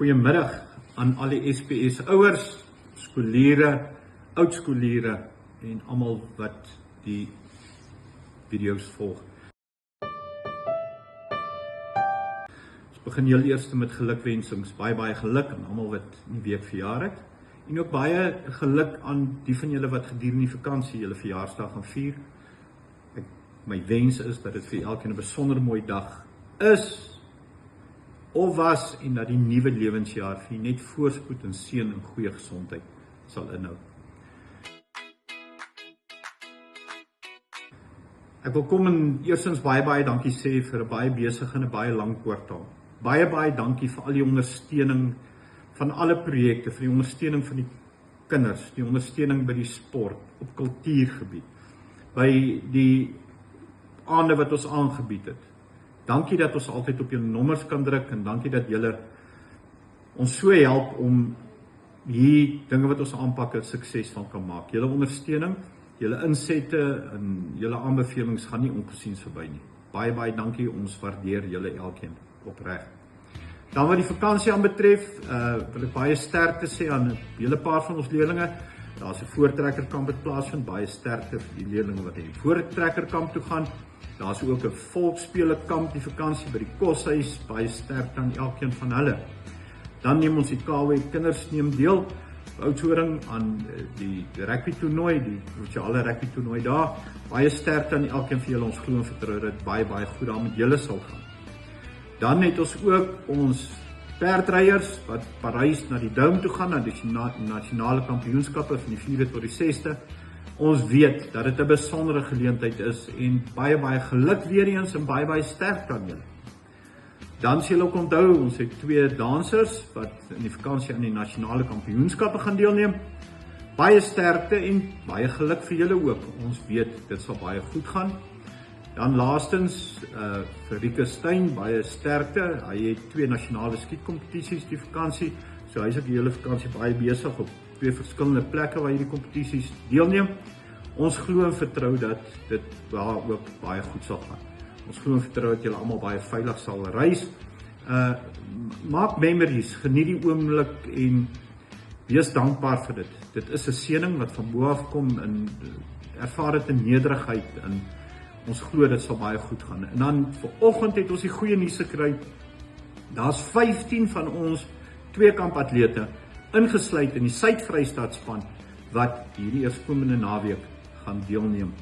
Goeiemiddag aan al die SPS ouers, skoliere, oudskoliere en almal wat die video's volg. Ons begin heel eers met gelukwensings. Baie geluk aan almal wat die week verjaar het. En ook baie geluk aan die van julle wat gedurende die vakansie julle verjaarsdag gaan vier. My wens is dat dit vir elkeen 'n besonder mooi dag is of was en dat die nuwe lewensjaar vir net voorspoed en seën en goeie gesondheid sal inhou. Ek wil kom en eerstens baie dankie sê vir 'n baie besige en 'n baie lang kwartaal. Baie dankie vir al die ondersteuning van alle projekte, vir die ondersteuning van die kinders, die ondersteuning by die sport, op kultuurgebied, by die aande wat ons aangebied het. Dankie dat ons altyd op julle nommers kan druk en dankie dat julle ons so help om hier dinge wat ons aanpak 'n sukses van kan maak. Julle ondersteuning, julle insette en julle aanbevelings gaan nie ongesiens verby nie. Baie dankie, ons waardeer julle elkeen opreg. Dan wat die vakansie aanbetref, wil ek baie sterkte sê aan 'n hele paar van ons leerlinge. Daar's 'n voortrekkerkamp wat plaasvind, baie sterkte vir die leerlinge wat in die voortrekkerkamp toe gaan. Daar's ook 'n volksspelekamp die vakansie by die koshuis, baie sterkte aan elkeen van hulle. Dan neem ons die KW kinders neem deel Oudtshoorn aan die rugby toernooi, die provinsiale rugby toernooi daar. Baie sterkte aan elkeen van julle, ons glo en vertrou dat baie goed daar met julle sal gaan. Dan het ons ook ons perdryers wat Parys na die Dome toe gaan, na die nasionale kampioenskappe van die 4de tot die 6de. Ons weet dat dit 'n besondere geleentheid is en baie geluk weer eens en baie sterkte aan julle. Dan sal julle ook onthou, ons het 2 dansers wat in die vakansie aan die nasionale kampioenskappe gaan deelneem. Baie sterkte en baie geluk vir julle ook. Ons weet dit sal baie goed gaan. Dan laastens vir Rieke Steyn, baie sterkte. Hy het 2 nasionale skietkompetisies die vakansie, so hy is ook die hele vakansie baie besig op 2 verskillende plekke waar hierdie kompetisies deelneem. Ons glo en vertrou dat dit daar ook baie goed sal gaan. Ons glo en vertrou dat julle almal baie veilig sal reis. Maak memories, geniet die oomblik en wees dankbaar vir dit. Dit is 'n seëning wat van bo af kom en ervaar dit in nederigheid en ons glo dit sal baie goed gaan. En dan vanoggend het ons die goeie nuus gekry. Daar's 15 van ons tweekampatlete ingesluit in die Suid-Vrystaat-span wat hierdie eerskomende naweek gaan deelneem.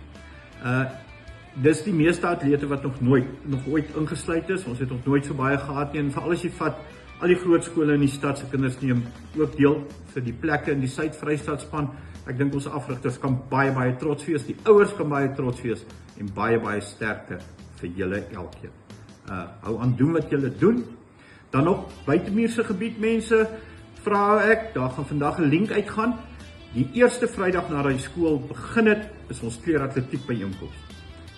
Dis die meeste atlete wat nog ooit ingesluit is. Ons het nog nooit so baie gehad nie. En veral as jy vat al die groot skole in die stad se kinders neem ook deel vir die plekke in die Suid-Vrystaat-span. Ek dink ons afrigters kan baie trots wees. Die ouers kan baie trots wees en baie sterkte vir julle elkeen. Hou aan doen wat julle doen. Dan op buitemuurse gebied mense, vra ek, daar gaan vandag 'n link uitgaan. Die eerste Vrydag na die skool begin het, is ons kleuratletiek byeenkoms.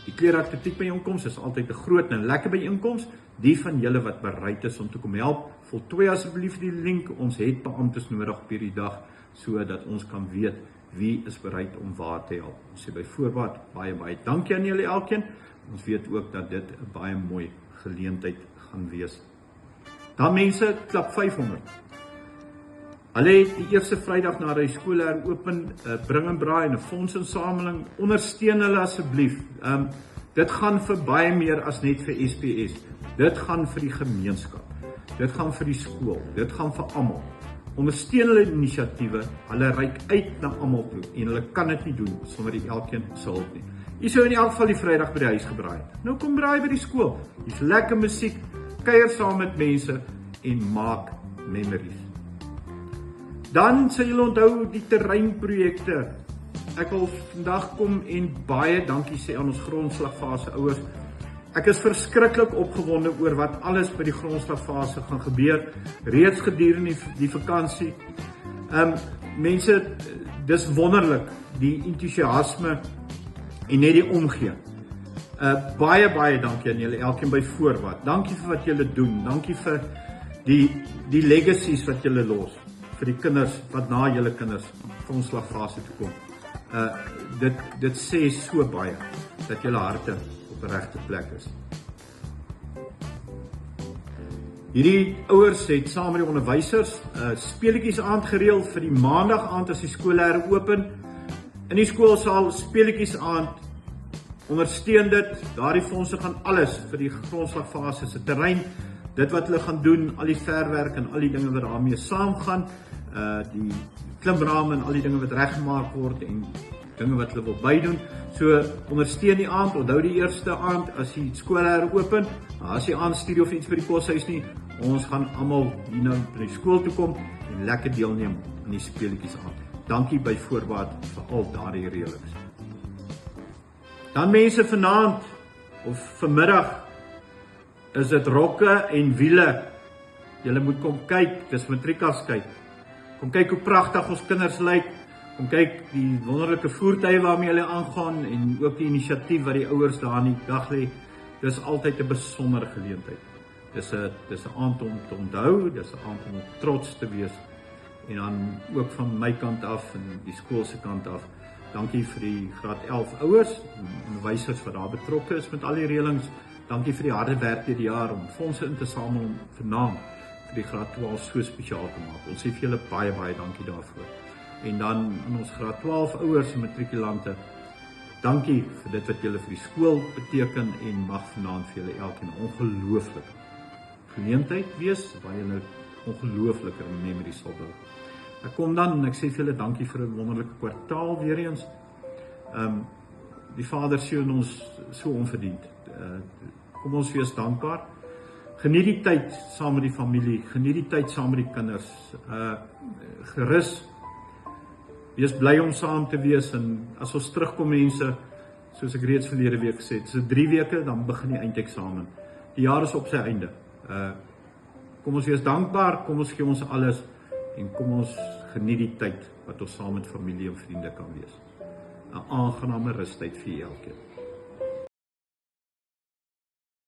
Die kleuratletiek byeenkoms is altyd 'n groot en lekker byeenkoms. Die van julle wat bereid is om te kom help, voltooi asseblief die link. Ons het beamptes nodig op hierdie dag, sodat ons kan weet wie is bereid om waar te help. Ons sê by voorbaat baie dankie aan julle elkeen. Ons weet ook dat dit 'n baie mooi geleentheid gaan wees. Dan mense, klap 500. Hulle het die eerste Vrydag na die skool heropen, bring en braai en 'n fondsinsameling. Ondersteun hulle asseblief. Dit gaan vir baie meer as net vir SPS. Dit gaan vir die gemeenskap. Dit gaan vir die skool. Dit gaan vir almal. Ondersteun hulle inisiatiewe. Hulle reik uit na almal toe en hulle kan dit nie doen sonder die elkeen se hulp nie. Jy sou in elk geval die Vrydag by die huis gebraai het. Nou kom braai by die skool. Hier's lekker musiek, kuier saam met mense en maak memories. Dan sal julle onthou die terreinprojekte. Ek wil vandag kom en baie dankie sê aan ons grondslagfase ouers. Ek is verskriklik opgewonde oor wat alles by die grondslagfase gaan gebeur, reeds gedurende die vakansie. Mense, dis wonderlik, die entoesiasme en net die omgee. Baie dankie aan julle elkeen by voorbaat. Dankie vir wat julle doen. Dankie vir die legacies wat julle los vir die kinders wat na julle kinders grondslagfase toe kom. Dit sê so baie dat julle harte op die regte plek is. Hierdie ouers het saam met die onderwysers speletjies aand gereël vir die maandag aand as die skole heropen. In die skoolsaal speletjies aand, ondersteun dit, daardie fondse gaan alles vir die grondslagfase se terrein, dit wat hulle gaan doen, al die verwerk en al die dinge wat daarmee saamgaan, die klimrame en al die dinge wat reggemaak word en dinge wat hulle wil bydoen. So ondersteun die aand, onthou die eerste aand as die skole heropen, as jy aanstuur of iets by die koshuis nie, ons gaan almal hier nou by die skool toe kom en lekker deelneem aan die speletjies aand. Dankie by voorbaat vir al daardie reëlings. Dan mense vanaand of vanmiddag is dit rokke en wiele. Julle moet kom kyk, dis matrikas kyk. Kom kyk hoe pragtig ons kinders lyk. Kom kyk die wonderlike voertuie waarmee hulle aangaan en ook die inisiatief wat die ouers daar in die dag lê. Dis altyd 'n besondere geleentheid. Dis 'n aand om te onthou, dis 'n aand om trots te wees. En dan ook van my kant af en die skool se kant af, dankie vir die graad 11 ouers en onderwysers wat daar betrokke is met al die reëlings. Dankie vir die harde werk hierdie jaar om fondse in te samel om vanaand vir die graad 12 so spesiaal te maak. Ons sê vir julle baie dankie daarvoor. En dan aan ons graad 12 ouers en matrikulante, dankie vir dit wat julle vir die skool beteken en mag vanaand vir julle elkeen 'n ongelooflike geleentheid wees waar julle ongelooflike memories sal bou. Ek kom dan en ek sê vir julle dankie vir 'n wonderlike kwartaal weer eens. Die Vader seën ons so onverdiend. Kom ons wees dankbaar. Geniet die tyd saam met die familie, geniet die tyd saam met die kinders. Gerus, wees bly om saam te wees en as ons terugkom mense, soos ek reeds verlede week gesê het, so 3 weke dan begin die eindeksamen. Die jaar is op sy einde. Kom ons wees dankbaar, kom ons gee ons alles en kom ons geniet die tyd wat ons saam met familie en vriende kan wees. 'n aangename rustyd vir elkeen.